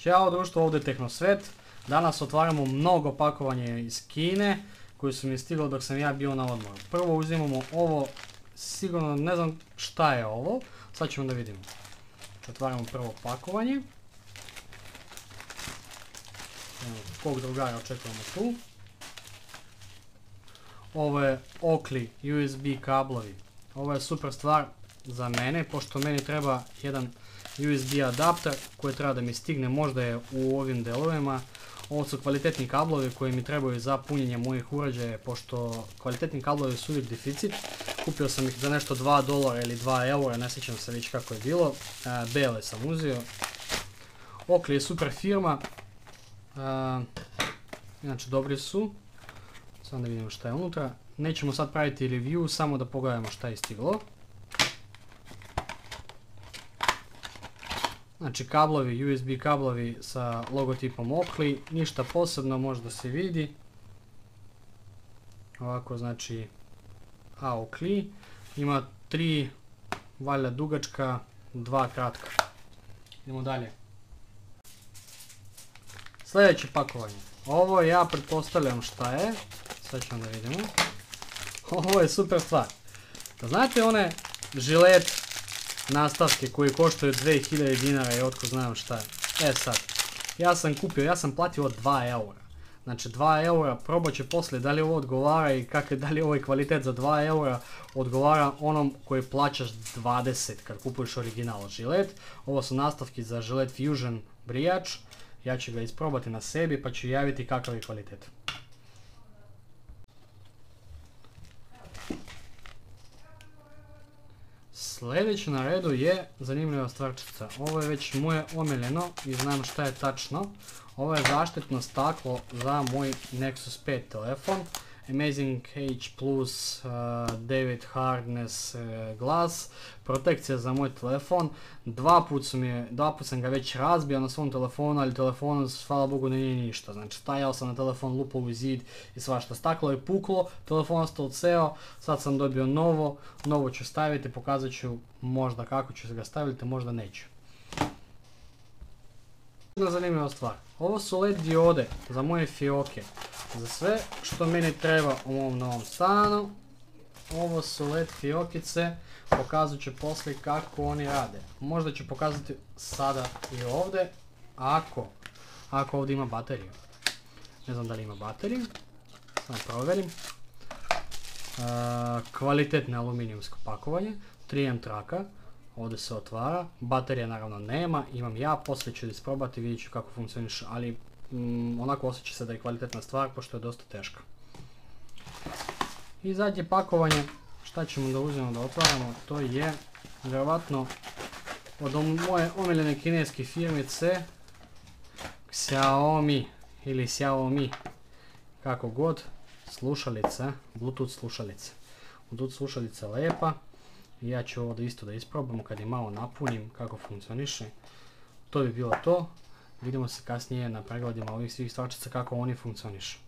Ćao društvo, ovdje je Tehnosvet. Danas otvaramo mnogo pakovanja iz Kine koji su mi stigli dok sam ja bio na odmoru. Prvo uzimamo ovo, sigurno ne znam šta je ovo, sad ćemo da vidimo. Otvaramo prvo pakovanje. Kog drugara očekujemo tu. Ovo je Oakley USB kablovi. Ovo je super stvar za mene, pošto meni treba jedan USB adapter koji treba da mi stigne, možda je u ovim delovima. Ovo su kvalitetni kablovi koji mi trebaju za punjenje mojih uređaja, pošto kvalitetni kablovi su uvijek deficit. Kupio sam ih za nešto $2 ili 2 eura, ne sjećam se već kako je bilo. Bele sam uzeo. Oakley je super firma. Inače dobri su. Samo da vidimo šta je unutra. Nećemo sad praviti review, samo da pogledamo šta je stiglo. Znači kablovi, USB kablovi sa logotipom Oakley, ništa posebno, možda se vidi. Ovako znači Oakley. Ima 3 valjda dugačka, 2 kratka. Idemo dalje. Sljedeće pakovanje. Ovo ja pretpostavljam šta je. Sad ćemo da vidimo. Ovo je super stvar. Znate one žilet nastavke koji koštaju 2000 dinara i otko znam šta je. Sad, ja sam platio 2 eura. Znači 2 eura, probat će poslije da li ovo odgovara i da li ovaj kvalitet za 2 eura odgovara onom koji plaćaš 20 kad kupuješ original žilet. Ovo su nastavki za žilet Fusion brijač. Ja ću ga isprobati na sebi pa ću javiti kakav je kvalitet. Sljedeće na redu je zanimljiva stvarčica. Ovo je već moje omiljeno i znam šta je tačno. Ovo je zaštitno staklo za moj Nexus 5 telefon. Amazing H+, David Hardness Glass, protekcija za moj telefon. Dva put sam ga već razbio na svom telefonu, ali telefonu hvala Bogu nije ništa. Znači stajao sam na telefon, lupao u zid i svašta. Staklo je puklo, telefon ostao ceo, sad sam dobio novo ću staviti, pokazat ću možda kako ću ga staviti, možda neću. Jedna zanimljiva stvar, ovo su LED diode za moje fioke, za sve što meni treba u mom novom stanu. Ovo su LED fiokice, pokazat ću poslije kako oni rade. Možda ću pokazati sada i ovdje, ako ovdje ima bateriju. Ne znam da li ima bateriju, samo provjerim. Kvalitetno aluminijumsko pakovanje, 3M traka. Ovdje se otvara, baterija naravno nema, imam ja, poslije ću isprobati, vidjet ću kako funkcioniš, ali onako osjeća se da je kvalitetna stvar, pošto je dosta teška. I zadnje pakovanje, šta ćemo da uzmemo da otvaramo, to je vjerovatno od moje omiljene kineske firmice Xiaomi ili Xiaomi, kako god, slušalice, Bluetooth slušalice. Bluetooth slušalica je lijepa. Ja ću ovo isto da isprobamo kad je malo napunim kako funkcioniše. To bi bilo to. Vidimo se kasnije na pregledima ovih svih stvarčica kako oni funkcionišu.